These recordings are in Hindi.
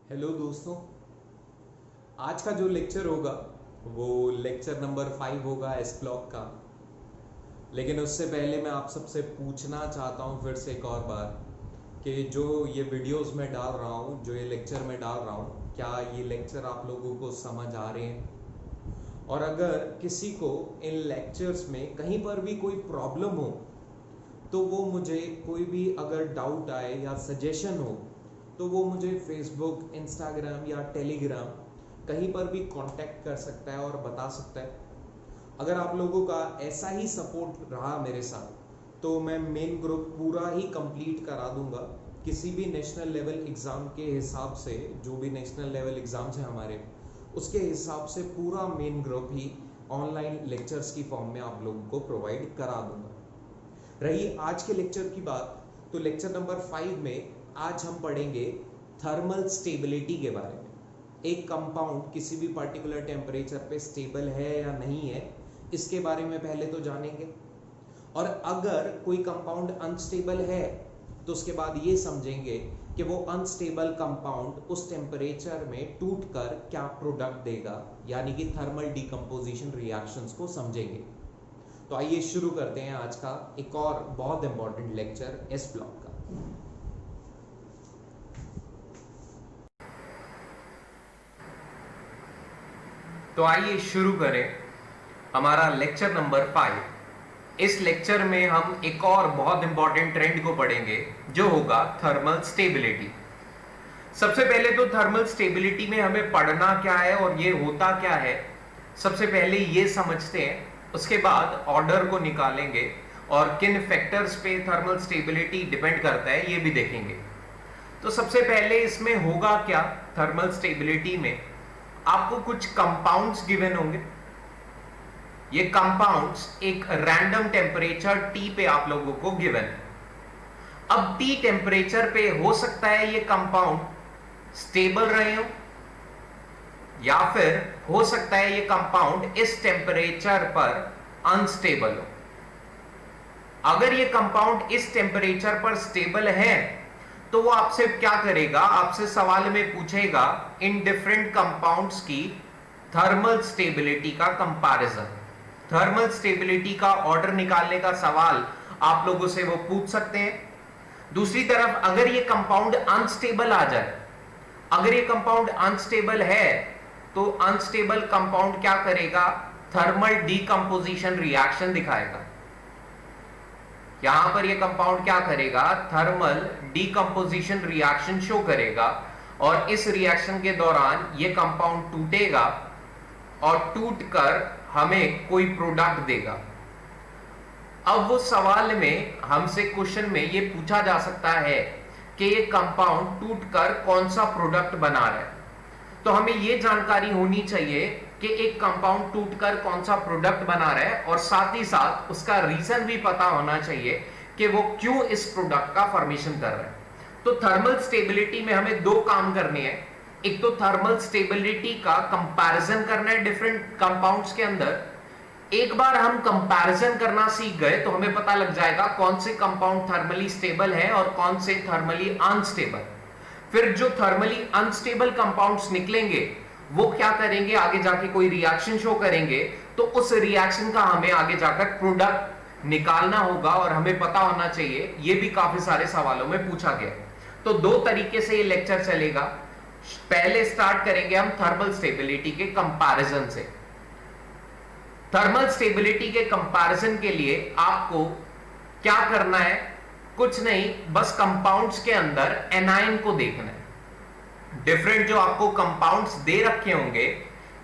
हेलो दोस्तों। आज का जो लेक्चर होगा वो लेक्चर नंबर 5 होगा एस ब्लॉक का। लेकिन उससे पहले मैं आप सबसे पूछना चाहता हूँ फिर से एक और बार कि जो ये वीडियोस मैं डाल रहा हूँ, जो ये लेक्चर मैं डाल रहा हूँ, क्या ये लेक्चर आप लोगों को समझ आ रहे हैं? और अगर किसी को इन लेक्चर्स में कहीं पर भी कोई प्रॉब्लम हो तो वो मुझे कोई भी अगर डाउट आए या सजेशन हो तो वो मुझे फेसबुक, इंस्टाग्राम या टेलीग्राम कहीं पर भी कांटेक्ट कर सकता है और बता सकता है। अगर आप लोगों का ऐसा ही सपोर्ट रहा मेरे साथ तो मैं मेन ग्रुप पूरा ही कंप्लीट करा दूंगा। किसी भी नेशनल लेवल एग्ज़ाम के हिसाब से, जो भी नेशनल लेवल एग्ज़ाम्स हैं हमारे, उसके हिसाब से पूरा मेन ग्रुप ही ऑनलाइन लेक्चर्स की फॉर्म में आप लोगों को प्रोवाइड करा दूंगा। रही आज के लेक्चर की बात, तो लेक्चर नंबर 5 में आज हम पढ़ेंगे थर्मल स्टेबिलिटी के बारे में। एक कंपाउंड किसी भी पर्टिकुलर टेम्परेचर पे स्टेबल है या नहीं है, इसके बारे में पहले तो जानेंगे। और अगर कोई कंपाउंड अनस्टेबल है तो उसके बाद ये समझेंगे कि वो अनस्टेबल कंपाउंड उस टेम्परेचर में टूटकर क्या प्रोडक्ट देगा, यानी कि थर्मल डिकम्पोजिशन रिएक्शंस को समझेंगे। तो आइए शुरू करते हैं आज का एक और बहुत इंपॉर्टेंट लेक्चर एस ब्लॉक का। तो आइए शुरू करें हमारा लेक्चर नंबर 5। इस लेक्चर में हम एक और बहुत इंपॉर्टेंट ट्रेंड को पढ़ेंगे जो होगा थर्मल स्टेबिलिटी। सबसे पहले तो थर्मल स्टेबिलिटी में हमें पढ़ना क्या है और ये होता क्या है, सबसे पहले ये समझते हैं। उसके बाद ऑर्डर को निकालेंगे और किन फैक्टर्स पे थर्मल स्टेबिलिटी डिपेंड करता है ये भी देखेंगे। तो सबसे पहले इसमें होगा क्या, थर्मल स्टेबिलिटी में आपको कुछ कंपाउंड्स गिवन होंगे। ये कंपाउंड्स एक रैंडम टेम्परेचर टी पे आप लोगों को गिवन है। अब टी टेम्परेचर पे हो सकता है ये कंपाउंड स्टेबल रहे हो या फिर हो सकता है ये कंपाउंड इस टेम्परेचर पर अनस्टेबल हो। अगर ये कंपाउंड इस टेम्परेचर पर स्टेबल है तो वो आपसे क्या करेगा, आपसे सवाल में पूछेगा इन डिफरेंट कंपाउंड्स की थर्मल स्टेबिलिटी का कंपैरिजन। थर्मल स्टेबिलिटी का ऑर्डर निकालने का सवाल आप लोगों से वो पूछ सकते हैं। दूसरी तरफ अगर ये कंपाउंड अनस्टेबल आ जाए, अगर ये कंपाउंड अनस्टेबल है तो अनस्टेबल कंपाउंड क्या करेगा, थर्मल डीकंपोजिशन रिएक्शन दिखाएगा। यहां पर ये कंपाउंड क्या करेगा, थर्मल डीकंपोजिशन रिएक्शन शो करेगा और इस रिएक्शन के दौरान ये कंपाउंड टूटेगा और टूटकर हमें कोई प्रोडक्ट देगा। अब वो सवाल में हमसे क्वेश्चन में ये पूछा जा सकता है कि ये कंपाउंड टूटकर कौन सा प्रोडक्ट बना रहा है। तो हमें ये जानकारी होनी चाहिए कि एक कंपाउंड टूटकर कौन सा प्रोडक्ट बना रहा है और साथ ही साथ उसका रीजन भी पता होना चाहिए कि वो क्यों इस प्रोडक्ट का फॉर्मेशन कर रहा है। तो थर्मल स्टेबिलिटी में हमें दो काम करने हैं। एक तो थर्मल स्टेबिलिटी का कंपैरिजन करना है डिफरेंट कंपाउंड्स के अंदर। एक बार हम कंपैरिजन करना सीख गए तो हमें पता लग जाएगा कौन से कंपाउंड थर्मली स्टेबल है और कौन से थर्मली अनस्टेबल। फिर जो थर्मली अनस्टेबल कंपाउंड्स निकलेंगे वो क्या करेंगे, आगे जाके कोई रिएक्शन शो करेंगे तो उस रिएक्शन का हमें आगे जाकर प्रोडक्ट निकालना होगा और हमें पता होना चाहिए। ये भी काफी सारे सवालों में पूछा गया। तो दो तरीके से ये लेक्चर चलेगा। पहले स्टार्ट करेंगे हम थर्मल स्टेबिलिटी के कंपैरिजन से। थर्मल स्टेबिलिटी के कंपैरिजन के लिए आपको क्या करना है, कुछ नहीं, बस कंपाउंड्स के अंदर एनायन को देखना है। डिफरेंट जो आपको कंपाउंड्स दे रखे होंगे,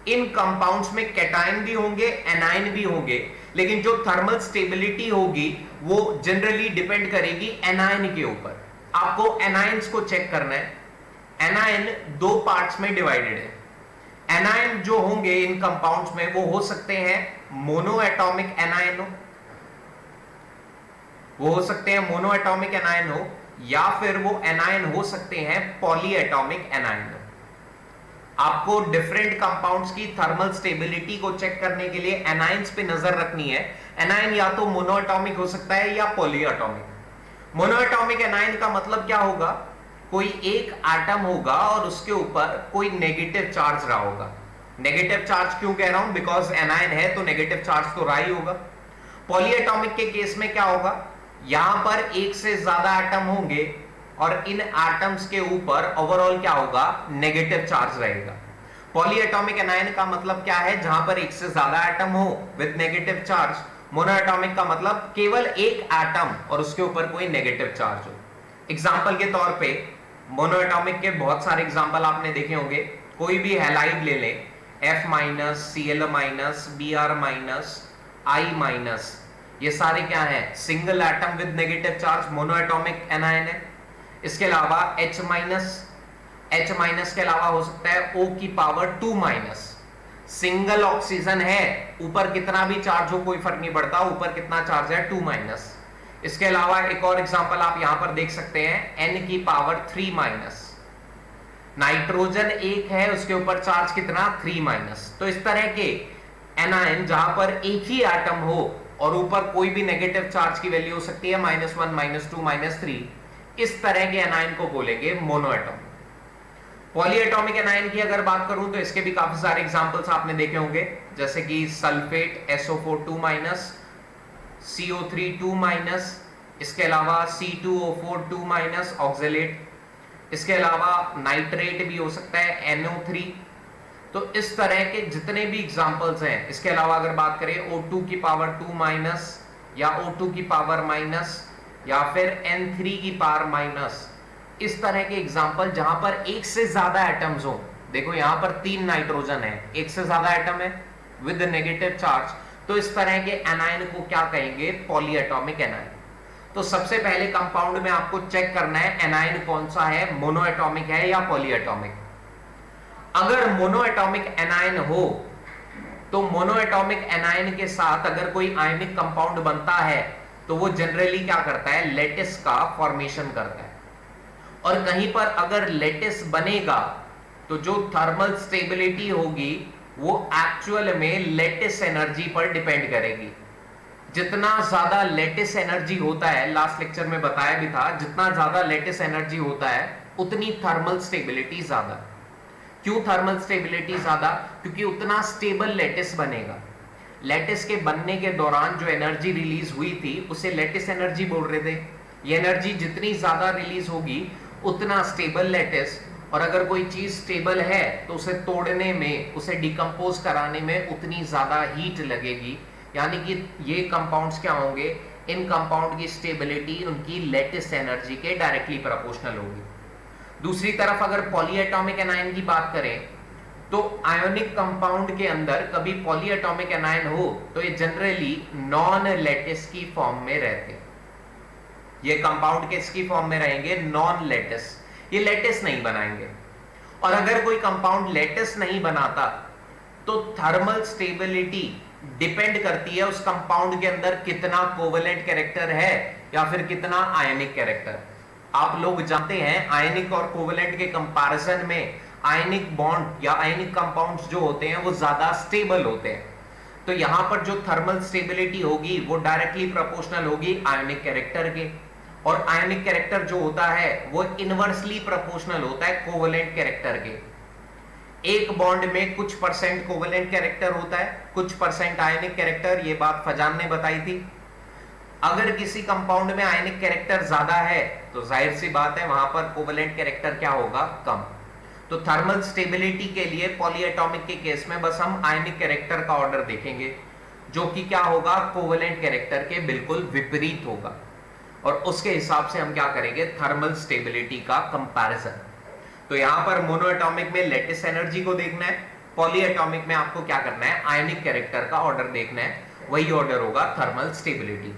इन कंपाउंड्स में कैटायन भी होंगे, एनायन भी होंगे, लेकिन जो थर्मल स्टेबिलिटी होगी वो जनरली डिपेंड करेगी एनायन के ऊपर। आपको एनायंस को चेक करना है। एनायन दो पार्ट्स में डिवाइडेड है। एनायन जो होंगे इन कंपाउंड्स में वो हो सकते हैं मोनो एटॉमिक एनायन हो, वो हो सकते हैं मोनो एटॉमिक एनायन हो, या फिर वो एनायन हो सकते हैं पॉली एटॉमिक एनायन हो। आपको डिफरेंट कंपाउंड्स की थर्मल स्टेबिलिटी को चेक करने के लिए एनायंस पे नजर रखनी है। एनायन या तो मोनो एटॉमिक हो सकता है या poly atomic. Mono atomic anion का मतलब क्या होगा, कोई एक एटम होगा और उसके ऊपर कोई नेगेटिव चार्ज रहा होगा। नेगेटिव चार्ज क्यों कह रहा हूं? बिकॉज एनायन है तो नेगेटिव चार्ज तो रहा ही होगा। पॉलीएटॉमिक के केस में क्या होगा? यहां पर एक से ज्यादा एटम होंगे और इन एटम्स के ऊपर ओवरऑल क्या होगा? नेगेटिव चार्ज रहेगा। पॉलीएटॉमिक एनायन का मतलब क्या है? जहां पर एक से ज्यादा एटम हो विद नेगेटिव चार्ज। मोनोएटॉमिक का मतलब केवल एक एटम और उसके ऊपर कोई नेगेटिव चार्ज हो। एग्जांपल के तौर पे मोनोएटॉमिक के बहुत सारे एग्जांपल आपने देखे होंगे। कोई भी हैलाइड ले लें, F minus, Cl minus, Br minus, I minus, ये सारे क्या है? Single atom with negative charge, monoatomic anion है। इसके अलावा H माइनस के अलावा हो सकता है O की पावर 2 माइनस, सिंगल ऑक्सीजन है, ऊपर कितना भी चार्ज हो कोई फर्क नहीं पड़ता, ऊपर कितना चार्ज है? 2 माइनस। इसके अलावा एक और एग्जांपल आप यहां पर देख सकते हैं, N की पावर 3 माइनस, नाइट्रोजन एक है, उसके ऊपर चार्ज कितना? 3 माइनस। तो इस तरह के एनायन जहां पर एक ही एटम हो और ऊपर कोई भी नेगेटिव चार्ज की वैल्यू हो सकती है -1, -2, -3, इस तरह के एनायन को बोलेंगे मोनोएटॉमिक। पॉलीएटॉमिक एनायन की अगर बात करूं तो इसके भी काफी सारे एग्जांपल्स आपने देखे होंगे, जैसे कि sulphate SO4 2 minus, CO3 2 minus, इसके अलावा C2O4 2 माइनस ऑक्सलेट, इसके अलावा नाइट्रेट भी हो सकता है NO3। तो इस तरह के जितने भी एग्जांपल्स हैं, इसके अलावा अगर बात करें O2 की पावर 2 माइनस या O2 की पावर माइनस या फिर N3 की पावर माइनस, इस तरह के एग्जांपल जहां पर एक से ज्यादा एटम्स हो। देखो यहां पर 3 नाइट्रोजन है, एक से ज्यादा एटम है विद नेगेटिव चार्ज, तो इस तरह के एनायन को क्या कहेंगे? Polyatomic anion. तो सबसे पहले कंपाउंड में आपको चेक करना है एनायन कौन सा है, मोनोएटॉमिक है या पॉलीएटॉमिक। अगर मोनोएटॉमिक एनायन हो तो मोनोएटॉमिक एनायन के साथ अगर कोई आयनिक कंपाउंड बनता है तो वो जनरली क्या करता है? लेटिस का फॉर्मेशन करता है। और कहीं पर अगर लेटिस बनेगा तो जो थर्मल स्टेबिलिटी होगी वो एक्चुअल में लेटिस एनर्जी पर डिपेंड करेगी। जितना ज्यादा लेटिस एनर्जी होता है, लास्ट लेक्चर में बताया भी था, जितना ज्यादा लेटिस एनर्जी होता है उतनी थर्मल स्टेबिलिटी ज्यादा। क्यों थर्मल स्टेबिलिटी ज्यादा? क्योंकि उतना स्टेबल लेटिस बनेगा। लेटिस के बनने के दौरान जो एनर्जी रिलीज हुई थी उसे लेटिस एनर्जी बोल रहे थे। ये एनर्जी जितनी ज्यादा रिलीज होगी उतना स्टेबल लेटिस, और अगर कोई चीज स्टेबल है तो उसे तोड़ने में, उसे डिकम्पोज कराने में उतनी ज्यादा हीट लगेगी। यानी कि ये कंपाउंड्स क्या होंगे? इन कंपाउंड की स्टेबिलिटी उनकी लेटिस एनर्जी के डायरेक्टली प्रोपोर्शनल होगी। दूसरी तरफ अगर पॉलीएटॉमिक एनायन की बात करें तो आयोनिक कंपाउंड के अंदर कभी पॉलीएटॉमिक एनायन हो तो ये जनरली नॉन लेटिस की फॉर्म में रहते हैं। ये कंपाउंड किसकी फॉर्म में रहेंगे? Non lettuce. ये लेटिस नहीं बनाएंगे। और अगर कोई कंपाउंड लेटिस नहीं बनाता तो थर्मल स्टेबिलिटी डिपेंड करती है उस कंपाउंड के अंदर कितना कोवेलेंट कैरेक्टर है या फिर कितना आयनिक कैरेक्टर। आप लोग जानते हैं आयनिक और कोवेलेंट के कंपैरिजन में आयनिक बॉन्ड या आयनिक कंपाउंड्स जो होते हैं वो ज्यादा स्टेबल होते हैं। तो यहां पर जो थर्मल स्टेबिलिटी होगी वो डायरेक्टली प्रोपोर्शनल होगी आयनिक कैरेक्टर के, और आयनिक कैरेक्टर जो होता है वो इनवर्सली प्रोपोर्शनल होता है कोवेलेंट कैरेक्टर के। एक बॉन्ड में कुछ परसेंट कोवेलेंट कैरेक्टर होता है, कुछ परसेंट आयनिक कैरेक्टर। ये बात फजान ने बताई थी। अगर किसी कंपाउंड में आयनिक कैरेक्टर ज्यादा है तो जाहिर सी बात है वहां पर कोवेलेंट कैरेक्टर क्या होगा? कम। तो थर्मल स्टेबिलिटी के लिए पॉलीएटॉमिक के केस में बस हम आयनिक कैरेक्टर का ऑर्डर देखेंगे, जो कि क्या होगा? कोवेलेंट कैरेक्टर के बिल्कुल विपरीत होगा। और उसके हिसाब से हम क्या करेंगे? थर्मल स्टेबिलिटी का कंपैरिजन। तो यहां पर मोनोएटॉमिक में लेटिस एनर्जी को देखना है, पॉलीएटॉमिक में आपको क्या करना है? आयनिक कैरेक्टर का ऑर्डर देखना है, वही ऑर्डर होगा थर्मल स्टेबिलिटी।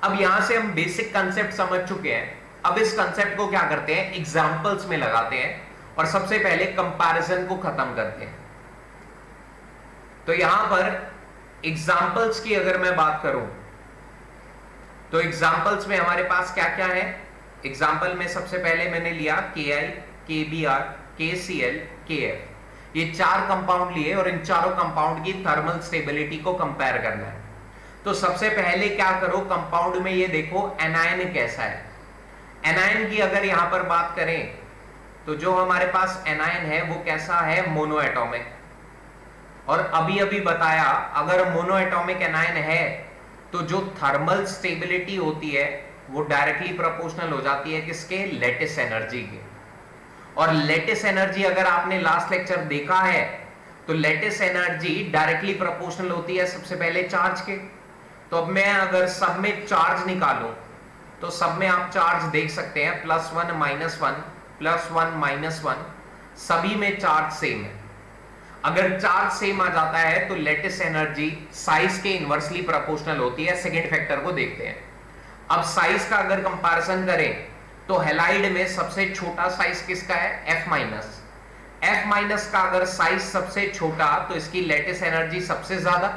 अब यहां से हम बेसिक कंसेप्ट समझ चुके हैं। अब इस कंसेप्ट को क्या करते हैं? एग्जांपल्स में लगाते हैं और सबसे पहले कंपैरिजन को खत्म करते हैं। तो यहां पर एग्जांपल्स की अगर मैं बात करूं तो एग्जांपल्स में हमारे पास क्या क्या है? एग्जांपल में सबसे पहले मैंने लिया Ki, KBr, KCl, KF। ये 4 कंपाउंड लिए और इन चारों कंपाउंड की थर्मल स्टेबिलिटी को कंपेयर करना है। तो सबसे पहले क्या करो? कंपाउंड में ये देखो एनायन कैसा है। एनायन की अगर यहां पर बात करें तो जो हमारे पास एनायन है वो कैसा है, मोनो एटॉमिक। और अभी अभी बताया अगर मोनो एटॉमिक एनायन है तो जो थर्मल स्टेबिलिटी होती है वो डायरेक्टली प्रोपोर्शनल हो जाती है किसके, लैटिस एनर्जी के। और लैटिस एनर्जी अगर आपने लास्ट लेक्चर देखा है तो लैटिस एनर्जी डायरेक्टली प्रोपोर्शनल होती है सबसे पहले चार्ज के। तो अब मैं अगर सब में चार्ज निकालूं तो सब में आप चार्ज देख सकते हैं +1 -1 +1 -1, सभी में चार्ज सेम है। अगर चार्ज सेम आ जाता है तो लैटिस एनर्जी साइज के इनवर्सली प्रोपोर्शनल होती है। सेकेंड फैक्टर को देखते हैं। अब साइज का अगर कंपैरिजन करें तो हैलाइड में सबसे छोटा साइज किसका है, F-। का अगर साइज सबसे छोटा तो इसकी लैटिस एनर्जी सबसे ज्यादा,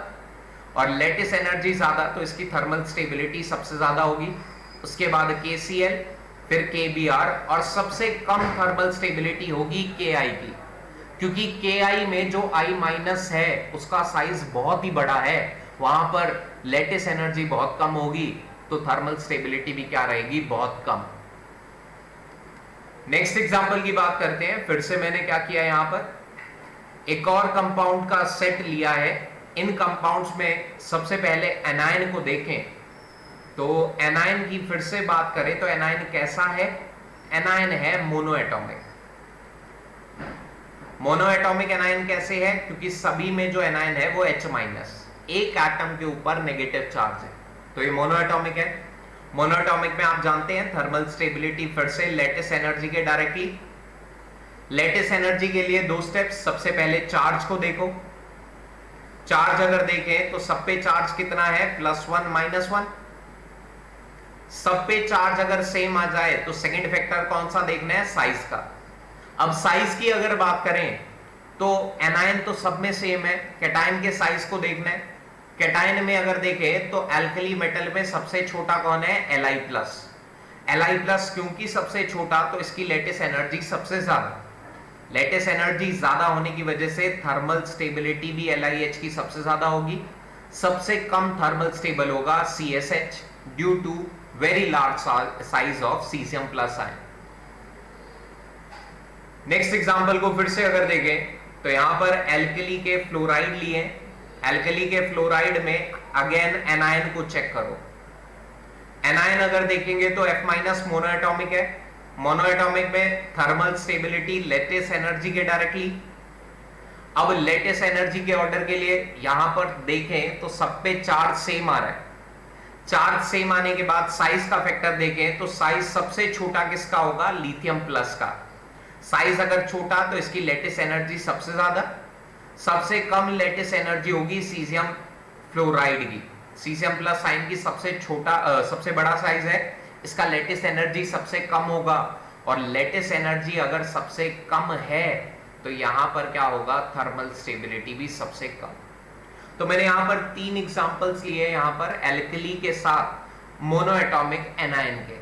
और लैटिस एनर्जी ज्यादा तो इसकी थर्मल स्टेबिलिटी सबसे ज्यादा होगी। उसके बाद KCl, फिर KBr, और सबसे कम थर्मल स्टेबिलिटी होगी Ki की, क्योंकि Ki में जो I- है उसका साइज बहुत ही बड़ा है, वहां पर लैटिस एनर्जी बहुत कम होगी तो थर्मल स्टेबिलिटी भी क्या रहेगी, बहुत कम। नेक्स्ट एग्जांपल की बात करते हैं। फिर से मैंने क्या किया, यहां पर एक और कंपाउंड का सेट लिया है। इन कंपाउंड्स में सबसे पहले एनायन को देखें तो एनायन की फिर से बात करें तो एनायन कैसा है, एनायन है mono atomic. Mono atomic anion कैसे है, क्योंकि सभी में जो एनायन है वो H-, एक एटम के ऊपर नेगेटिव चार्ज है, तो ये मोनो एटॉमिक है। मोनो एटॉमिक में आप जानते हैं थर्मल स्टेबिलिटी फिर से लैटिस एनर्जी के डायरेक्टली। लैटिस एनर्जी के लिए दो स्टेप्स, सबसे पहले चार्ज को देखो। चार्ज अगर देखें तो सब पे चार्ज कितना है, +1 -1। सब पे चार्ज अगर सेम आ जाए तो सेकंड फैक्टर कौन सा देखना है, साइज का। अब साइज की अगर बात करें तो एनायन तो सब में सेम है, कैटायन के साइज को देखना है। कैटायन में अगर देखें तो एल्कली मेटल में सबसे छोटा कौन है, Li+। क्योंकि सबसे छोटा तो इसकी लैटिस एनर्जी सबसे ज्यादा। लैटिस एनर्जी ज्यादा होने की वजह से थर्मल स्टेबिलिटी भी LiH की सबसे ज्यादा होगी। सबसे कम थर्मल स्टेबल होगा CSH due to very large size of Cesium+ ion. Next example को फिर से अगर देखें तो यहां पर एल्कली के फ्लोराइड लिए। एल्कली के फ्लोराइड में अगेन एनायन को चेक करो। एनायन अगर देखेंगे तो F- मोनो एटॉमिक है। मोनो एटॉमिक में थर्मल स्टेबिलिटी लैटिस एनर्जी के डायरेक्टली। अब लैटिस एनर्जी के ऑर्डर के लिए यहां पर देखें तो सब पे चार्ज सेम आ रहा है। चार्ज सेम आने के बाद साइज का फैक्टर देखें तो साइज सबसे छोटा किसका होगा, लिथियम+ का। साइज अगर छोटा तो इसकी लैटिस एनर्जी सबसे ज्यादा। सबसे कम लैटिस एनर्जी होगी सीजियम फ्लोराइड की। Cesium+ आयन की सबसे बड़ा साइज है, इसका लैटिस एनर्जी सबसे कम होगा। और लैटिस एनर्जी अगर सबसे कम है तो यहां पर क्या होगा, थर्मल स्टेबिलिटी भी सबसे कम। तो मैंने यहां पर 3 एग्जांपल्स लिए, यहां पर एल्कली के साथ मोनो एटॉमिक एनायन के।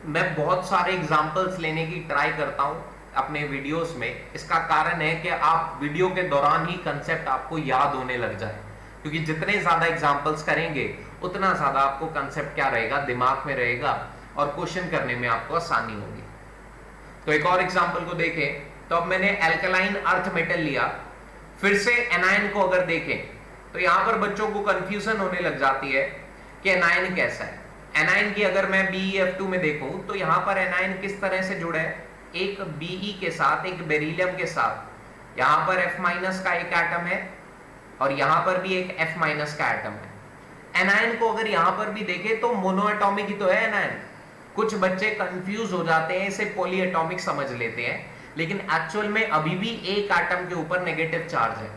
मैं बहुत सारे एग्जांपल्स लेने की ट्राई करता हूं अपने वीडियोस में। इसका कारण है कि आप वीडियो के दौरान ही कंसेप्ट आपको याद होने लग जाए, क्योंकि जितने ज्यादा एग्जांपल्स करेंगे उतना ज्यादा आपको कंसेप्ट क्या रहेगा, दिमाग में रहेगा, और क्वेश्चन करने में आपको आसानी होगी। तो एक और एग्जांपल को देखें तो अब मैंने एल्कलाइन अर्थ मेटल लिया। फिर से एनायन को अगर देखें तो यहां पर बच्चों को कंफ्यूजन होने लग जाती है कि एनायन कैसा है। एनायन की अगर मैं BeF2 में देखूं तो यहां पर एनायन किस तरह से जुड़ा है, एक Be के साथ, एक बेरिलियम के साथ। यहां पर F- का एक एटम है और यहां पर भी एक F- का एटम है। एनायन को अगर यहां पर भी देखें तो मोनो एटॉमिक ही तो है एनायन। कुछ बच्चे कंफ्यूज हो जाते हैं, इसे पॉली एटॉमिक समझ लेते हैं, लेकिन एक्चुअल में अभी भी एक एटम के ऊपर नेगेटिव चार्ज है।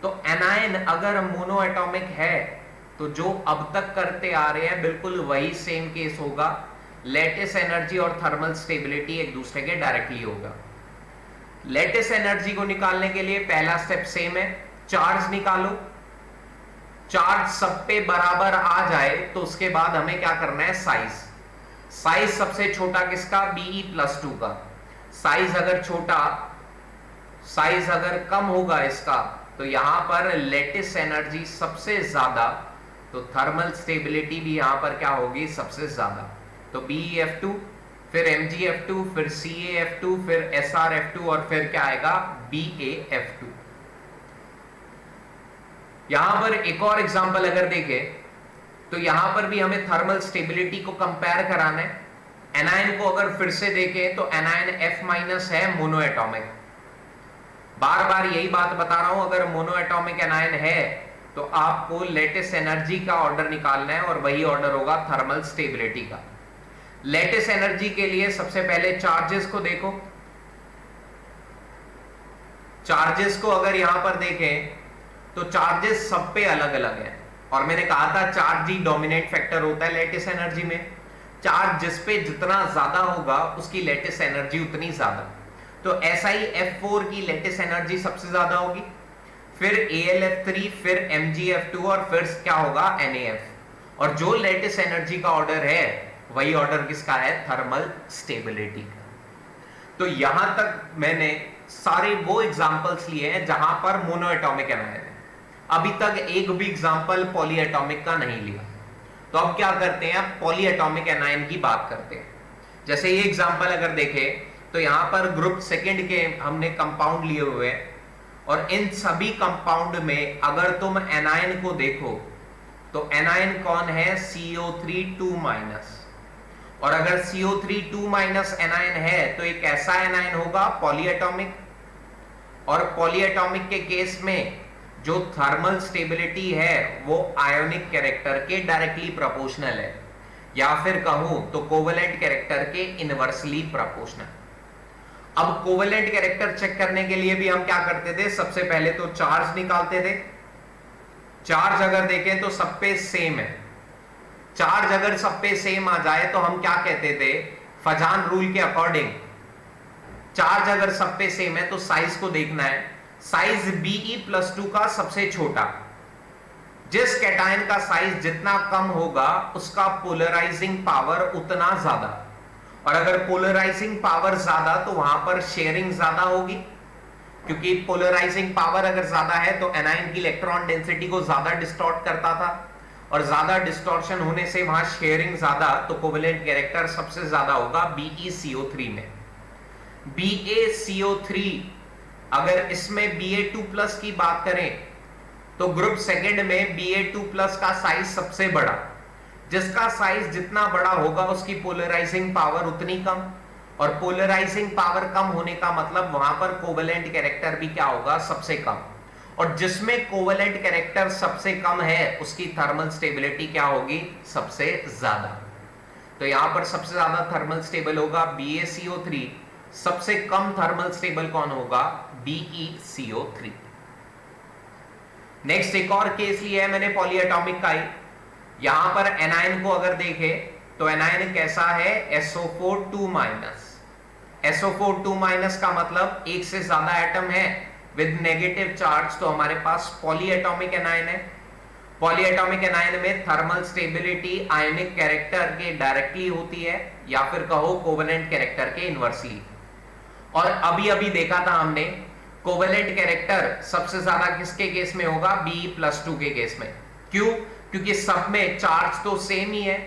तो एनायन अगर मोनो एटॉमिक है तो जो अब तक करते आ रहे हैं बिल्कुल वही सेम केस होगा। लैटिस एनर्जी और थर्मल स्टेबिलिटी एक दूसरे के डायरेक्टली होगा। लैटिस एनर्जी को निकालने के लिए पहला स्टेप सेम है, चार्ज निकालो। चार्ज सब पे बराबर आ जाए तो उसके बाद हमें क्या करना है, साइज। साइज सबसे छोटा किसका, Be+2 का। साइज अगर छोटा, साइज अगर कम होगा इसका तो यहां पर लैटिस एनर्जी सबसे ज्यादा, तो थर्मल स्टेबिलिटी भी यहां पर क्या होगी, सबसे ज्यादा। तो BeF2 फिर MgF2, फिर CaF2, फिर SrF2 और फिर क्या आएगा BaF2। यहां पर एक और एग्जांपल अगर देखें तो यहां पर भी हमें थर्मल स्टेबिलिटी को कंपेयर कराना है। एनायन को अगर फिर से देखें तो एनायन F- है, मोनोएटॉमिक। बार बार यही बात बता रहा हूं, अगर मोनोएटॉमिक एनायन है तो आपको लेटिस एनर्जी का ऑर्डर निकालना है और वही ऑर्डर होगा थर्मल स्टेबिलिटी का। लेटिस एनर्जी के लिए सबसे पहले चार्जेस को देखो। चार्जेस को अगर यहां पर देखें तो चार्जेस सब पे अलग अलग है, और मैंने कहा था चार्ज ही डोमिनेट फैक्टर होता है लेटिस एनर्जी में। चार्ज जिस पे जितना ज्यादा होगा उसकी लेटिस एनर्जी उतनी ज्यादा। तो SiF4 की लेटिस एनर्जी सबसे ज्यादा होगी, फिर AlF3, फिर MgF2 और फिर क्या होगा NaF। और जो लेटिस एनर्जी का ऑर्डर है वही ऑर्डर किसका है, थर्मल स्टेबिलिटी का। तो यहां तक मैंने सारे वो एग्जांपल्स लिए हैं जहां पर मोनोएटॉमिक एनायन है। अभी तक एक भी एग्जांपल पॉलीएटॉमिक का नहीं लिया। तो अब क्या करते हैं, पॉलीएटॉमिक एनायन की बात करते हैं। जैसे ये एग्जांपल अगर देखें तो यहां पर ग्रुप सेकंड के हमने कंपाउंड लिए हुए हैं, और इन सभी कंपाउंड में अगर तुम एनायन को देखो तो एनायन कौन है, CO3 2-। और अगर CO3 2- एनायन है तो एक ऐसा एनायन होगा पॉलीएटॉमिक, और पॉलीएटॉमिक के केस में जो थर्मल स्टेबिलिटी है वो आयोनिक कैरेक्टर के डायरेक्टली प्रोपोर्शनल है, या फिर कहूं तो कोवेलेंट कैरेक्टर के इनवर्सली प्रोपोर्शनल। अब कोवेलेंट कैरेक्टर चेक करने के लिए भी हम क्या करते थे, सबसे पहले तो चार्ज निकालते थे। चार्ज अगर देखें तो सब पे सेम है। चार्ज अगर सब पे सेम आ जाए तो हम क्या कहते थे, फजान रूल के अकॉर्डिंग चार्ज अगर सब पे सेम है तो साइज को देखना है। साइज Be+2 का सबसे छोटा, जिस कैटायन का साइज जितना कम होगा उसका पोलराइजिंग पावर उतना ज्यादा, और अगर पोलराइजिंग पावर ज्यादा तो वहां पर शेयरिंग ज्यादा होगी, क्योंकि पोलराइजिंग पावर अगर ज्यादा है तो एनायन की इलेक्ट्रॉन डेंसिटी को ज्यादा डिस्टॉर्ट करता था, और ज्यादा डिस्टॉर्शन होने से वहां शेयरिंग ज्यादा, तो कोवेलेंट कैरेक्टर सबसे ज्यादा होगा BeCO3 में। BaCO3 अगर इसमें Ba2+ की बात करें तो ग्रुप सेकंड में Ba2+ का साइज सबसे बड़ा, जिसका साइज जितना बड़ा होगा उसकी पोलराइजिंग पावर उतनी कम, और पोलराइजिंग पावर कम होने का मतलब वहां पर कोवेलेंट कैरेक्टर भी क्या होगा, सबसे कम। और जिसमें कोवेलेंट कैरेक्टर सबसे कम है उसकी थर्मल स्टेबिलिटी क्या होगी, सबसे ज्यादा। तो यहां पर सबसे ज्यादा थर्मल स्टेबल होगा BaCO3, सबसे कम थर्मल स्टेबल कौन होगा, BeCO3। नेक्स्ट एक और केस लिया है मैंने पॉलीएटॉमिक का ही। यहां पर एनायन को अगर देखें तो एनायन कैसा है, SO4 2-। SO4 2- का मतलब एक से ज्यादा एटम है विद नेगेटिव चार्ज, तो हमारे पास पॉलीएटॉमिक एनायन है। पॉलीएटॉमिक एनायन में थर्मल स्टेबिलिटी आयनिक कैरेक्टर के डायरेक्टली होती है, या फिर कहो कोवेलेंट कैरेक्टर के इनवर्सली। और अभी अभी देखा था हमने कोवेलेंट कैरेक्टर सबसे ज्यादा किसके केस में होगा, Be+2 के केस में। क्यों, क्योंकि सब में चार्ज तो सेम ही है।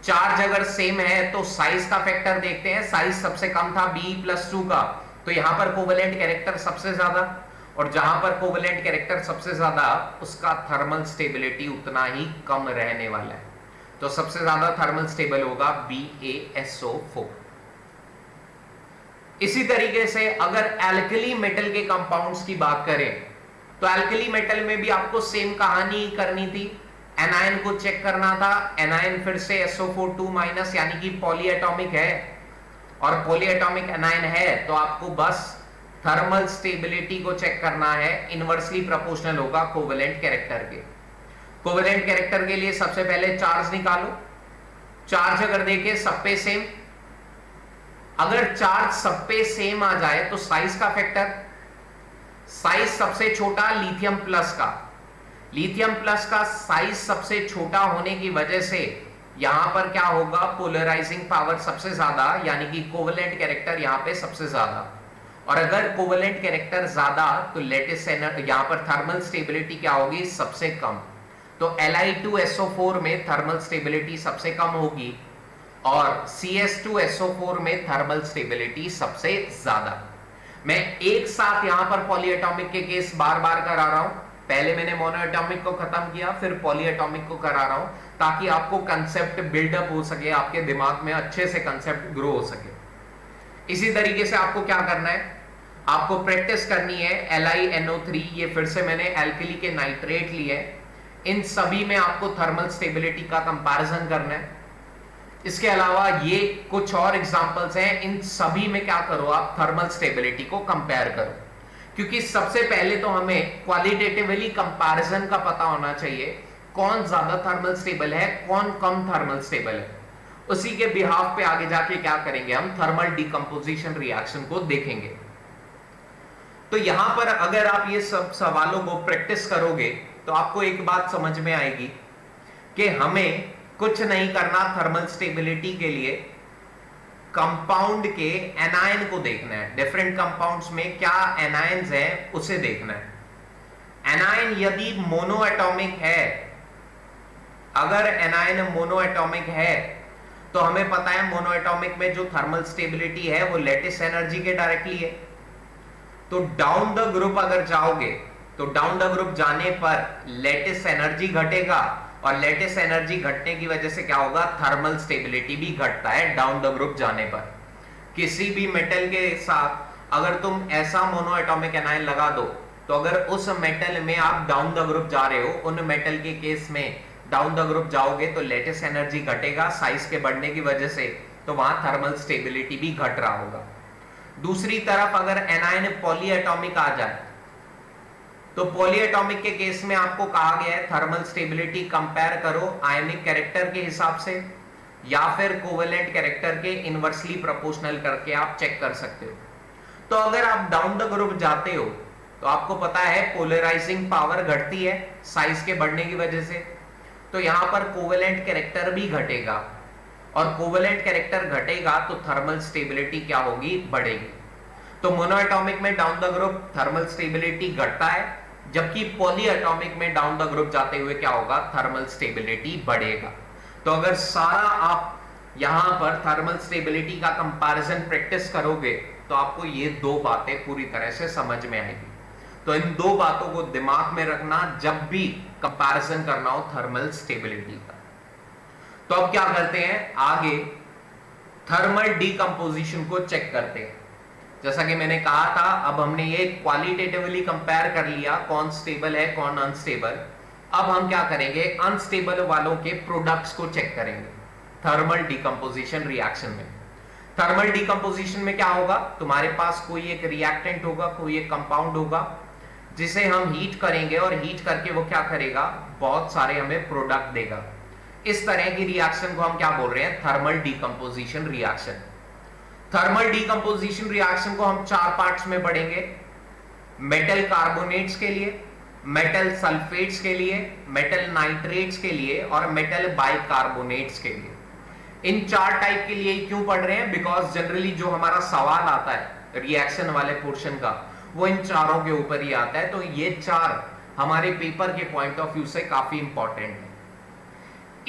चार्ज अगर सेम है तो साइज का फैक्टर देखते हैं, साइज सबसे कम था Be+2 का, तो यहां पर कोवेलेंट कैरेक्टर सबसे ज्यादा, और जहां पर कोवेलेंट कैरेक्टर सबसे ज्यादा उसका थर्मल स्टेबिलिटी उतना ही कम रहने वाला है। तो सबसे ज्यादा थर्मल स्टेबल होगा BaSO4। इसी तरीके से अगर एल्कली मेटल के कंपाउंड्स की बात करें तो एल्कली मेटल में भी आपको सेम कहानी करनी थी। एनायन को चेक करना था, एनायन फिर से SO4 2- यानी कि पॉलीएटॉमिक है, और पॉलीएटॉमिक एनायन है तो आपको बस थर्मल स्टेबिलिटी को चेक करना है, इनवर्सली प्रोपोर्शनल होगा कोवेलेंट कैरेक्टर के। कोवेलेंट कैरेक्टर के लिए सबसे पहले चार्ज निकालो। चार्ज अगर देखें सब पे सेम, अगर चार्ज सब पे सेम आ जाए तो साइज का फैक्टर, साइज सबसे छोटा लिथियम प्लस का, लिथियम प्लस का साइज सबसे छोटा होने की वजह से यहां पर क्या होगा, पोलराइजिंग पावर सबसे ज्यादा, यानी कि कोवेलेंट कैरेक्टर यहां पे सबसे ज्यादा। और अगर कोवेलेंट कैरेक्टर ज्यादा तो लेटिस एनर्जी, यहां पर थर्मल स्टेबिलिटी क्या होगी, सबसे कम। तो Li2SO4 में थर्मल स्टेबिलिटी सबसे कम होगी, और CS2SO4 में थर्मल स्टेबिलिटी सबसे ज्यादा। मैं एक साथ यहां पर पॉलीएटॉमिक के केस बार बार करा रहा हूं, पहले मैंने मोनोएटॉमिक को खत्म किया, फिर पॉलीएटॉमिक को करा रहा हूं, ताकि आपको कंसेप्ट बिल्डअप हो सके, आपके दिमाग में अच्छे से कंसेप्ट ग्रो हो सके। इसी तरीके से आपको क्या करना है, आपको प्रैक्टिस करनी है LiNO3, ये फिर से मैंने एल्कली के नाइट्रेट लिए, इन सभी में आपको थर्मल स्टेबिलिटी का कंपैरिजन करना है। इसके अलावा ये कुछ और एग्जांपल्स हैं, इन सभी में क्या करो आप थर्मल स्टेबिलिटी को कंपेयर करो, क्योंकि सबसे पहले तो हमें क्वालिटेटिवली कंपैरिजन का पता होना चाहिए, कौन ज्यादा थर्मल स्टेबल है, कौन कम थर्मल स्टेबल है। उसी के बिहाफ पे आगे जाके क्या करेंगे, हम थर्मल डिकम्पोजिशन रिएक्शन को देखेंगे। तो यहां पर अगर आप ये सब सवालों को प्रैक्टिस करोगे तो आपको एक बात समझ में आएगी कि हमें कुछ नहीं करना थर्मल स्टेबिलिटी के लिए, कंपाउंड के एनायन को देखना है, डिफरेंट कंपाउंड्स में क्या एनायंस हैं उसे देखना है। एनायन यदि मोनोएटॉमिक है, अगर एनायन मोनोएटॉमिक है तो हमें पता है मोनोएटॉमिक में जो थर्मल स्टेबिलिटी है वो लेटिस एनर्जी के डायरेक्टली है। तो डाउन द ग्रुप अगर जाओगे तो डाउन द ग्रुप जाने पर लेटिस एनर्जी घटेगा, और लेटिस एनर्जी घटने की वजह से क्या होगा, थर्मल स्टेबिलिटी भी घटता है डाउन द ग्रुप जाने पर। किसी भी मेटल के साथ अगर तुम ऐसा मोनोएटॉमिक एनायन लगा दो, तो अगर उस मेटल में आप डाउन द ग्रुप जा रहे हो, उन मेटल के केस में डाउन द ग्रुप जाओगे तो लेटिस एनर्जी घटेगा साइज के बढ़ने की वजह से, तो वहां थर्मल स्टेबिलिटी भी घट रहा होगा। दूसरी तरफ अगर एनायन पॉलीएटॉमिक आ जाए, तो पॉलीएटॉमिक के केस में आपको कहा गया है थर्मल स्टेबिलिटी कंपेयर करो आयनिक कैरेक्टर के हिसाब से, या फिर कोवेलेंट कैरेक्टर के इनवर्सली प्रोपोर्शनल करके आप चेक कर सकते हो। तो अगर आप डाउन द ग्रुप जाते हो तो आपको पता है पोलराइजिंग पावर घटती है साइज के बढ़ने की वजह से, तो यहां पर कोवेलेंट कैरेक्टर भी घटेगा, और कोवेलेंट कैरेक्टर घटेगा तो थर्मल स्टेबिलिटी क्या होगी, बढ़ेगी। तो मोनोएटॉमिक में down the group thermal stability घटता है, जबकि पॉलीएटॉमिक में डाउन द ग्रुप जाते हुए क्या होगा, थर्मल स्टेबिलिटी बढ़ेगा। तो अगर सारा आप यहां पर थर्मल स्टेबिलिटी का कंपैरिजन प्रैक्टिस करोगे तो आपको ये दो बातें पूरी तरह से समझ में आएगी। तो इन दो बातों को दिमाग में रखना जब भी कंपैरिजन करना हो थर्मल स्टेबिलिटी का। तो अब क्या करते हैं, आगे थर्मल डीकंपोजिशन को चेक करते हैं। जैसा कि मैंने कहा था, अब हमने ये क्वालिटेटिवली कंपेयर कर लिया कौन स्टेबल है कौन अनस्टेबल। अब हम क्या करेंगे, अनस्टेबल वालों के प्रोडक्ट्स को चेक करेंगे थर्मल डीकंपोजिशन रिएक्शन में। थर्मल डीकंपोजिशन में क्या होगा, तुम्हारे पास कोई एक रिएक्टेंट होगा, कोई एक कंपाउंड होगा, जिसे हम हीट करेंगे, और हीट करके वो क्या करेगा, बहुत सारे हमें प्रोडक्ट देगा। इस तरह की रिएक्शन को हम क्या बोल रहे हैं, thermal decomposition reaction. Thermal decomposition reaction को हम चार पार्ट्स में पढ़ेंगे, मेटल कार्बोनेट्स के लिए, मेटल सल्फेट्स के लिए, मेटल नाइट्रेट्स के लिए, और मेटल बाइकार्बोनेट्स के लिए। इन चार टाइप के लिए क्यों पढ़ रहे हैं, बिकॉज जनरली जो हमारा सवाल आता है रिएक्शन वाले पोर्शन का वो इन चारों के ऊपर ही आता है। तो ये चार हमारे पेपर के पॉइंट ऑफ व्यू से काफी इंपॉर्टेंट है।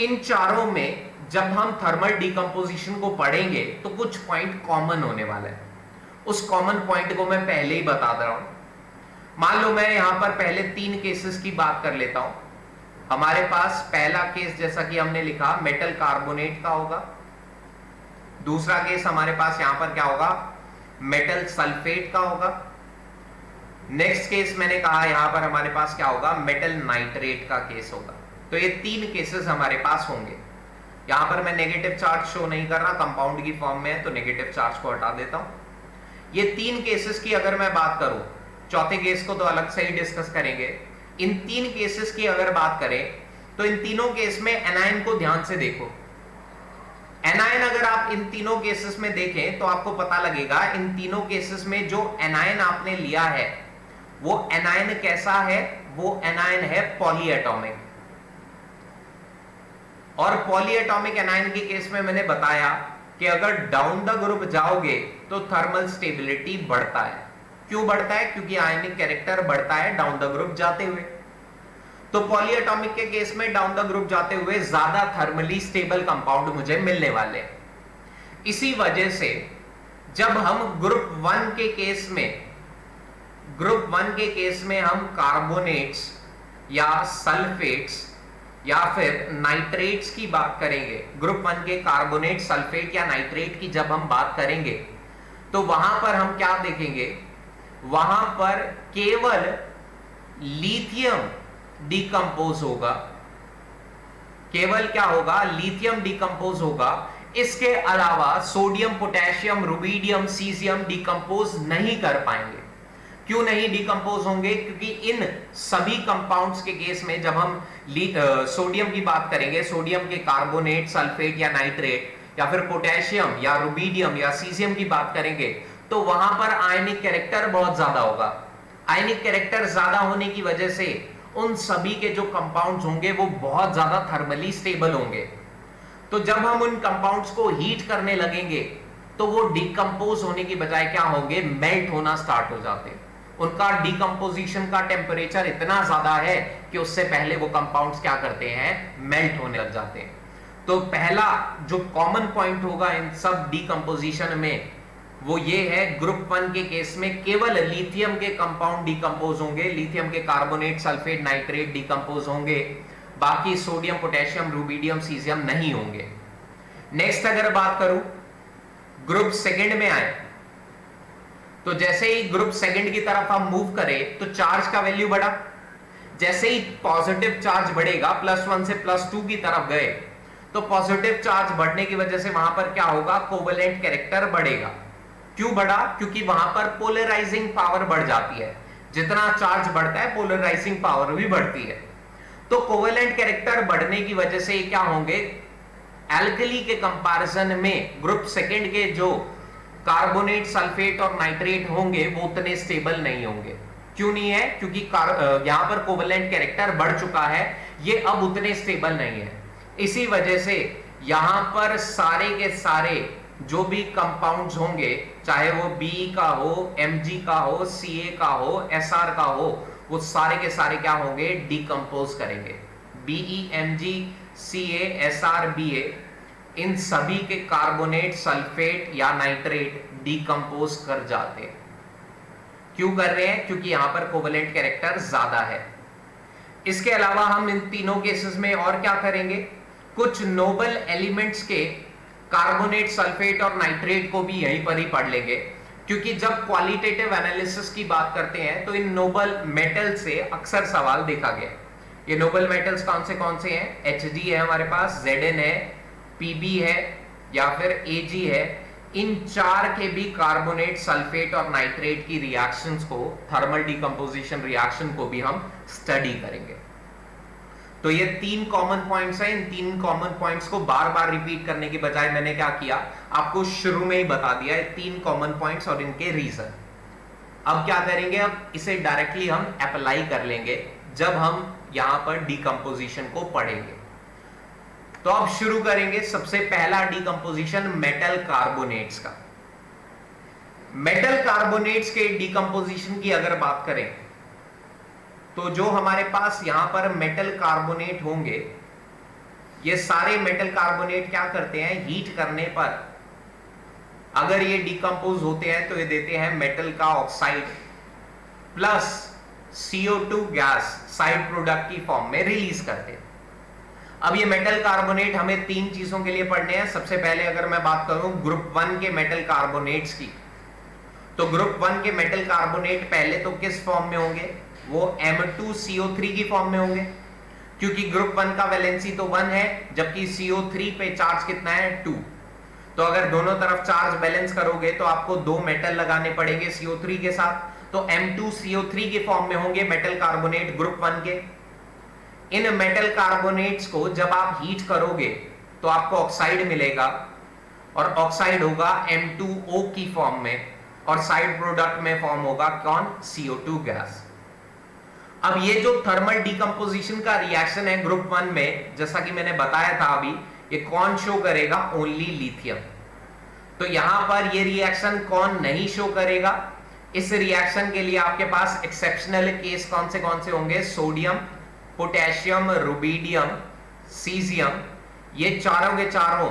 इन चारों में जब हम थर्मल डीकंपोजिशन को पढ़ेंगे तो कुछ पॉइंट कॉमन होने वाला है। उस कॉमन पॉइंट को मैं पहले ही बता दे रहा हूं। मान लो मैं यहां पर पहले 3 केसेस की बात कर लेता हूं। हमारे पास पहला केस जैसा कि हमने लिखा मेटल कार्बोनेट का होगा, दूसरा केस हमारे पास यहां पर क्या होगा, मेटल सल्फेट का होगा, नेक्स्ट केस मैंने कहा यहां पर हमारे पास क्या होगा, मेटल नाइट्रेट का केस होगा। तो ये 3 केसेस हमारे पास होंगे। यहां पर मैं नेगेटिव चार्ज शो नहीं कर रहा, कंपाउंड की फॉर्म में है तो नेगेटिव चार्ज को हटा देता हूं। ये 3 केसेस की अगर मैं बात करूं, चौथे केस को तो अलग से ही डिस्कस करेंगे। इन 3 केसेस की अगर बात करें तो इन तीनों केस में एनायन को ध्यान से देखो। एनायन अगर आप इन तीनों केसेस में देखें तो आपको पता लगेगा इन तीनों केसेस में जो एनायन आपने लिया है वो एनायन कैसा है, वो एनायन है पॉलीएटॉमिक। और पॉलीएटॉमिक एनायन के केस में मैंने बताया कि अगर डाउन द ग्रुप जाओगे तो थर्मल स्टेबिलिटी बढ़ता है। क्यों बढ़ता है, क्योंकि आयनिक कैरेक्टर बढ़ता है डाउन द ग्रुप जाते हुए। तो पॉलीएटॉमिक के केस में डाउन द ग्रुप जाते हुए ज्यादा थर्मली स्टेबल कंपाउंड मुझे मिलने वाले हैं। इसी वजह से जब हम ग्रुप वन के केस में हम कार्बोनेट्स या सल्फेट्स या फिर नाइट्रेट्स की बात करेंगे, ग्रुप वन के कार्बोनेट, सल्फेट या नाइट्रेट की जब हम बात करेंगे, तो वहां पर हम क्या देखेंगे, वहां पर केवल लिथियम डिकम्पोज होगा, केवल क्या होगा, लिथियम डिकम्पोज होगा। इसके अलावा sodium, potassium, rubidium, caesium decompose नहीं कर पाएंगे। क्यों नहीं डिकम्पोज होंगे? क्योंकि इन सभी कंपाउंड्स के केस में जब हम सोडियम की बात करेंगे, सोडियम के कार्बोनेट, सल्फेट या नाइट्रेट या फिर पोटेशियम या रुबिडियम या सीजियम की बात करेंगे, तो वहां पर आयनिक कैरेक्टर बहुत ज्यादा होगा। आयनिक कैरेक्टर ज्यादा होने की वजह से उन सभी के जो कंपाउंड्स होंगे वो बहुत ज्यादा थर्मली स्टेबल होंगे। तो जब हम उन कंपाउंड्स को हीट करने लगेंगे तो वो डिकम्पोज होने की बजाय क्या होंगे, मेल्ट होना स्टार्ट हो जाते हैं। उनका डिकम्पोजिशन का टेम्परेचर इतना ज्यादा है कि उससे पहले वो कंपाउंड्स क्या करते हैं, मेल्ट होने लग जाते हैं। तो पहला जो कॉमन पॉइंट होगा इन सब डिकम्पोजिशन में वो ये है, ग्रुप वन के केस में केवल लिथियम के कंपाउंड डिकम्पोज होंगे, लिथियम के कार्बोनेट, सल्फेट, नाइट्रेट डिकम्पोज होंगे, बाकी सोडियम, पोटेशियम, रुबिडियम, सीजियम नहीं होंगे। नेक्स्ट अगर बात करूं ग्रुप सेकंड में आए, तो जैसे ही ग्रुप सेकंड की तरफ हम मूव करें तो चार्ज का वैल्यू बढ़ा। जैसे ही पॉजिटिव चार्ज बढ़ेगा, +1 से +2 की तरफ गए, तो पॉजिटिव चार्ज बढ़ने की वजह से वहां पर क्या होगा, कोवेलेंट कैरेक्टर बढ़ेगा। क्यों बढ़ा? क्योंकि वहां पर पोलराइजिंग पावर बढ़ जाती है। जितना चार्ज बढ़ता है पोलराइजिंग पावर भी बढ़ती है। तो कोवेलेंट कैरेक्टर बढ़ने की वजह से क्या होंगे, एल्कली के कंपैरिजन में ग्रुप सेकंड के जो कार्बोनेट, सल्फेट और नाइट्रेट होंगे वो उतने स्टेबल नहीं होंगे। क्यों नहीं है? क्योंकि यहां पर कोवेलेंट कैरेक्टर बढ़ चुका है, ये अब उतने स्टेबल नहीं है। इसी वजह से यहां पर सारे के सारे जो भी कंपाउंड्स होंगे, चाहे वो बी का हो, Mg का हो, Ca का हो, Sr का हो, वो सारे के सारे क्या होंगे, डिकम्पोज करेंगे। Be, Mg, Ca, Sr, Ba, इन सभी के कार्बोनेट, सल्फेट या नाइट्रेट डिकम्पोज कर जाते हैं। क्यों कर रहे हैं? क्योंकि यहां पर कोवेलेंट कैरेक्टर ज्यादा है। इसके अलावा हम इन तीनों केसेस में और क्या करेंगे, कुछ नोबल एलिमेंट्स के कार्बोनेट, सल्फेट और नाइट्रेट को भी यहीं पर ही पढ़ लेंगे। क्योंकि जब क्वालिटेटिव एनालिसिस की बात करते हैं तो इन नोबल मेटल से अक्सर सवाल देखा गया। ये नोबल मेटल्स कौन से हैं? Hg है हमारे पास, Zn है, Pb है या फिर Ag है। इन चार के भी कार्बोनेट, सल्फेट और नाइट्रेट की रिएक्शंस को, थर्मल डिकम्पोजिशन रिएक्शन को भी हम स्टडी करेंगे। तो ये 3 कॉमन पॉइंट्स हैं। इन 3 कॉमन पॉइंट्स को बार बार रिपीट करने की बजाय मैंने क्या किया, आपको शुरू में ही बता दिया ये 3 कॉमन पॉइंट्स और इनके रीजन। अब क्या करेंगे, अब इसे डायरेक्टली हम अप्लाई कर लेंगे जब हम यहां पर डिकम्पोजिशन को पढ़ेंगे। तो अब शुरू करेंगे। सबसे पहला डिकम्पोजिशन मेटल कार्बोनेट्स का। मेटल कार्बोनेट्स के डिकम्पोजिशन की अगर बात करें तो जो हमारे पास यहां पर मेटल कार्बोनेट होंगे, ये सारे मेटल कार्बोनेट क्या करते हैं, हीट करने पर अगर ये डिकम्पोज होते हैं तो ये देते हैं मेटल का oxide plus CO2 gas side product की फॉर्म में रिलीज करते हैं। अब ये मेटल कार्बोनेट हमें 3 चीजों के लिए पढ़ने हैं। सबसे पहले अगर मैं बात करूं ग्रुप 1 के मेटल कार्बोनेट्स की, तो ग्रुप 1 के मेटल कार्बोनेट पहले तो किस फॉर्म में होंगे, वो M2CO3 की फॉर्म में होंगे। क्योंकि ग्रुप 1 का वैलेंसी तो 1 है, जबकि CO3 पे चार्ज कितना है, 2। तो अगर दोनों तरफ चार्ज बैलेंस करोगे तो आपको 2 मेटल लगाने पड़ेंगे CO3 के साथ। तो M2CO3 के फॉर्म में होंगे मेटल कार्बोनेट ग्रुप 1 के। इन मेटल कार्बोनेट्स को जब आप हीट करोगे तो आपको ऑक्साइड मिलेगा, और ऑक्साइड होगा M2O की फॉर्म में, और साइड प्रोडक्ट में फॉर्म होगा कौन, CO2 गैस। अब ये जो थर्मल डिकम्पोजिशन का रिएक्शन है ग्रुप 1 में, जैसा कि मैंने बताया था अभी, ये कौन शो करेगा, ओनली लिथियम। तो यहां पर ये रिएक्शन कौन नहीं शो करेगा, इस रिएक्शन के लिए आपके पास एक्सेप्शनल केस कौन से होंगे, सोडियम, पोटेशियम, रुबिडियम, सीजियम, ये चारों के चारों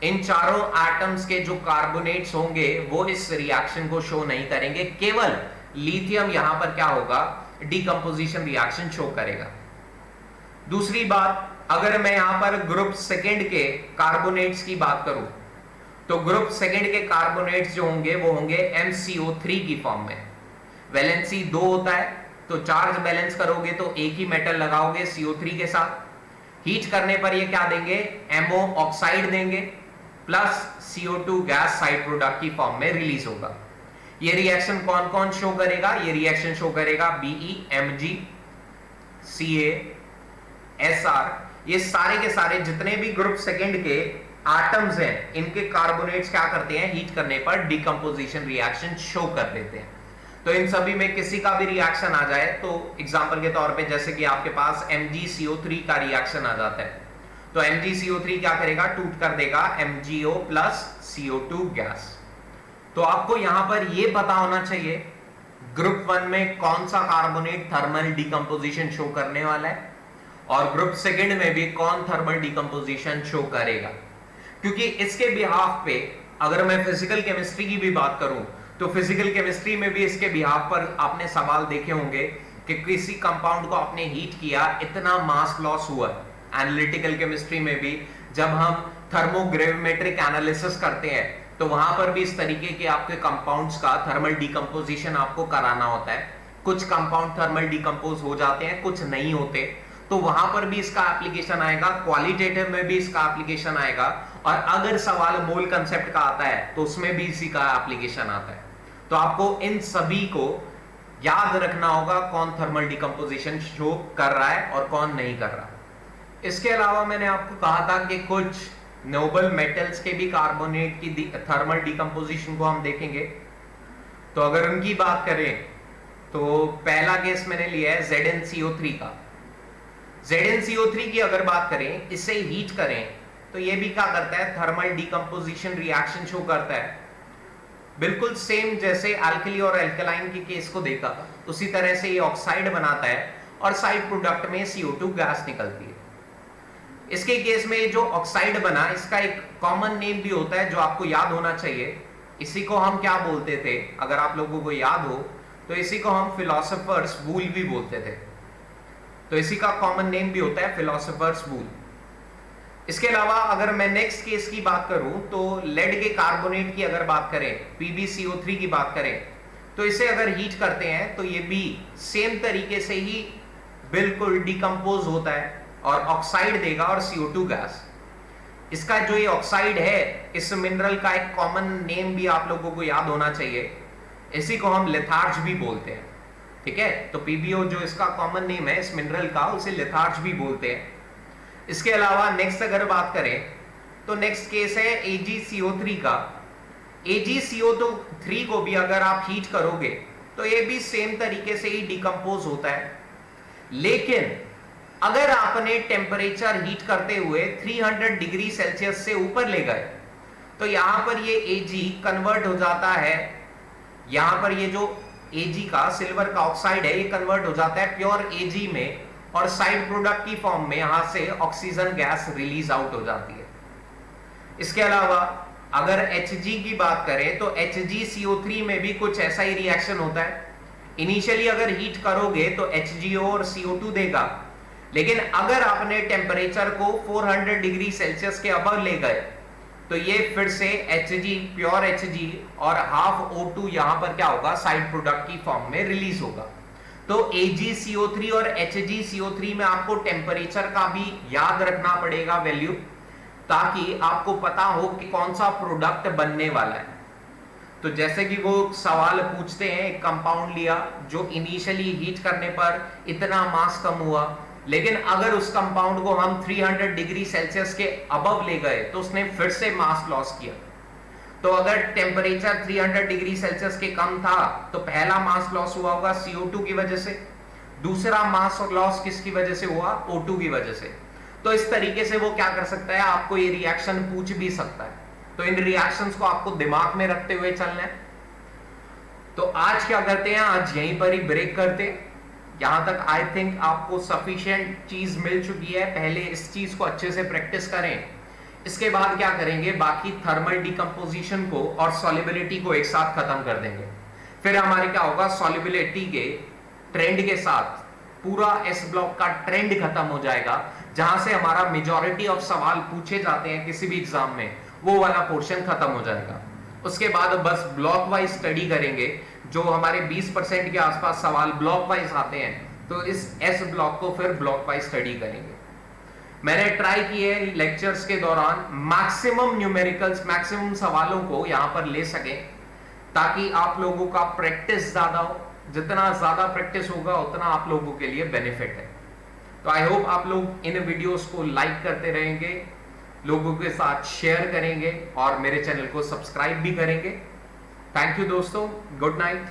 इन चारों एटम्स के जो कार्बोनेट्स होंगे वो इस रिएक्शन को शो नहीं करेंगे, केवल लिथियम यहां पर क्या होगा, डीकंपोजिशन रिएक्शन शो करेगा। दूसरी बात, अगर मैं यहां पर ग्रुप सेकंड के कार्बोनेट्स की बात करूं तो ग्रुप सेकंड के कार्बोनेट्स जो होंगे वो होंगे MCO3 की फॉर्म में। वैलेंसी 2 होता है, तो चार्ज बैलेंस करोगे तो एक ही मेटल लगाओगे CO3 के साथ, हीट करने पर ये क्या देंगे, MO ऑक्साइड देंगे plus CO2 gas side product की फॉर्म में रिलीज होगा। ये रिएक्शन कौन कौन शो करेगा, ये रिएक्शन शो करेगा BeMg Ca SR, ये सारे के सारे जितने भी ग्रुप सेकंड के एटम्स हैं इनके कार्बोनेट्स क्या करते हैं, हीट करने पर डिकम्पोजिशन रिएक्शन शो कर देते हैं। तो इन सभी में किसी का भी रिएक्शन आ जाए, तो एग्जांपल के तौर पे जैसे कि आपके पास MgCO3 का रिएक्शन आ जाता है, तो MgCO3 क्या करेगा, टूट कर देगा MgO प्लस CO2 गैस। तो आपको यहां पर यह पता होना चाहिए ग्रुप 1 में कौन सा कार्बोनेट थर्मल डिकम्पोजिशन शो करने वाला है और ग्रुप सेकंड में भी कौन थर्मल डिकम्पोजिशन शो करेगा, क्योंकि इसके बिहाफ पे अगर मैं फिजिकल केमिस्ट्री की भी बात करूं तो फिजिकल केमिस्ट्री में भी इसके बिहाफ पर आपने सवाल देखे होंगे कि किसी कंपाउंड को आपने हीट किया, इतना मास लॉस हुआ। एनालिटिकल केमिस्ट्री में भी जब हम थर्मोग्रेविमेट्रिक एनालिसिस करते हैं तो वहां पर भी इस तरीके के आपके कंपाउंड्स का थर्मल डिकम्पोजिशन आपको कराना होता है। कुछ कंपाउंड थर्मल डिकम्पोज हो जाते हैं, कुछ नहीं होते, तो वहां पर भी इसका एप्लीकेशन आएगा, क्वालिटेटिव में भी इसका एप्लीकेशन आएगा, और अगर सवाल मोल कंसेप्ट का आता है तो उसमें भी इसी का एप्लीकेशन आता है। तो आपको इन सभी को याद रखना होगा कौन थर्मल डिकम्पोजिशन शो कर रहा है और कौन नहीं कर रहा। इसके अलावा मैंने आपको कहा था कि कुछ नोबल मेटल्स के भी कार्बोनेट की थर्मल डिकम्पोजिशन को हम देखेंगे। तो अगर उनकी बात करें तो पहला केस मैंने लिया है ZnCO3 का। ZnCO3 की अगर बात करें, इसे हीट करें तो ये भी क्या करता है, थर्मल डिकम्पोजिशन रिएक्शन शो करता है। बिल्कुल सेम जैसे अल्कली और अल्कलाइन के केस को देखा उसी तरह से ये ऑक्साइड बनाता है और साइड प्रोडक्ट में CO2 गैस निकलती है। इसके केस में जो ऑक्साइड बना, इसका एक कॉमन नेम भी होता है जो आपको याद होना चाहिए। इसी को हम क्या बोलते थे, अगर आप लोगों को याद हो तो इसी को हम फिलोसोफर्स वूल भी बोलते थे। तो इसी का कॉमन नेम भी होता है फिलोसोफर्स वूल। इसके अलावा अगर मैं नेक्स्ट केस की बात करूं तो लेड के कार्बोनेट की अगर बात करें, PbCO3 की बात करें, तो इसे अगर हीट करते हैं तो ये भी सेम तरीके से ही बिल्कुल डिकम्पोज होता है और ऑक्साइड देगा और CO2 गैस। इसका जो ये ऑक्साइड है, इस मिनरल का एक कॉमन नेम भी आप लोगों को याद होना चाहिए, इसी को हम लिथार्ज भी बोलते हैं। ठीक है, तो PbO जो इसका कॉमन नेम है इस मिनरल का, उसे लिथार्ज भी बोलते हैं। इसके अलावा नेक्स्ट अगर बात करें तो नेक्स्ट केस है AgCO3 का। AgCO3 को भी अगर आप हीट करोगे तो ये भी सेम तरीके से ही डिकम्पोज होता है, लेकिन अगर आपने टेम्परेचर हीट करते हुए 300 डिग्री सेल्सियस से ऊपर ले गए तो यहां पर ये Ag कन्वर्ट हो जाता है, यहां पर ये जो Ag का सिल्वर का ऑक्साइड है ये कन्वर्ट हो जाता है प्योर Ag में, और साइड प्रोडक्ट की फॉर्म में यहां से ऑक्सीजन गैस रिलीज आउट हो जाती है। इसके अलावा अगर Hg की बात करें तो HgCO3 में भी कुछ ऐसा ही रिएक्शन होता है। इनिशियली अगर हीट करोगे तो HgO और CO2 देगा, लेकिन अगर आपने टेम्परेचर को 400 डिग्री सेल्सियस के अबव ले गए तो ये फिर से Hg, प्योर Hg और हाफ O2 यहां पर क्या होगा, साइड प्रोडक्ट की फॉर्म में रिलीज होगा। तो AgCO3 और HgCO3 में आपको टेम्परेचर का भी याद रखना पड़ेगा वैल्यू, ताकि आपको पता हो कि कौन सा प्रोडक्ट बनने वाला है। तो जैसे कि वो सवाल पूछते हैं, एक कंपाउंड लिया जो इनिशियली हीट करने पर इतना मास कम हुआ, लेकिन अगर उस कंपाउंड को हम 300 डिग्री सेल्सियस के अबव ले गए तो उसने फिर से मास लॉस किया। तो अगर टेम्परेचर 300 डिग्री सेल्सियस के कम था तो पहला मास लॉस हुआ होगा CO2 की वजह से, दूसरा मास लॉस किसकी वजह से हुआ, O2 की वजह से। तो इस तरीके से वो क्या कर सकता है, आपको ये रिएक्शन पूछ भी सकता है। तो इन रिएक्शंस को आपको दिमाग में रखते हुए चलना है। तो आज क्या करते हैं, आज यहीं पर ही ब्रेक करते हैं। यहां तक आई थिंक आपको सफिशिएंट चीज मिल चुकी है। पहले इस चीज को अच्छे से प्रैक्टिस करें इसके बाद क्या करेंगे, बाकी थर्मल डिकम्पोजिशन को और सॉल्युबिलिटी को एक साथ खत्म कर देंगे। फिर हमारे क्या होगा, सॉल्युबिलिटी के ट्रेंड के साथ पूरा एस ब्लॉक का ट्रेंड खत्म हो जाएगा, जहां से हमारा मेजॉरिटी ऑफ सवाल पूछे जाते हैं किसी भी एग्जाम में, वो वाला पोर्शन खत्म हो जाएगा। उसके बाद बस ब्लॉक वाइज स्टडी करेंगे, जो हमारे 20% के आसपास सवाल ब्लॉक वाइज आते हैं, तो इस एस ब्लॉक को फिर ब्लॉक वाइज स्टडी करेंगे। मैंने ट्राई किए लेक्चर्स के दौरान मैक्सिमम न्यूमेरिकल्स, मैक्सिमम सवालों को यहां पर ले सके, ताकि आप लोगों का प्रैक्टिस ज्यादा हो। जितना ज्यादा प्रैक्टिस होगा उतना आप लोगों के लिए बेनिफिट है। तो आई होप आप लोग इन वीडियोस को लाइक करते रहेंगे, लोगों के साथ शेयर करेंगे और मेरे चैनल को सब्सक्राइब भी करेंगे। थैंक यू दोस्तों, गुड नाइट।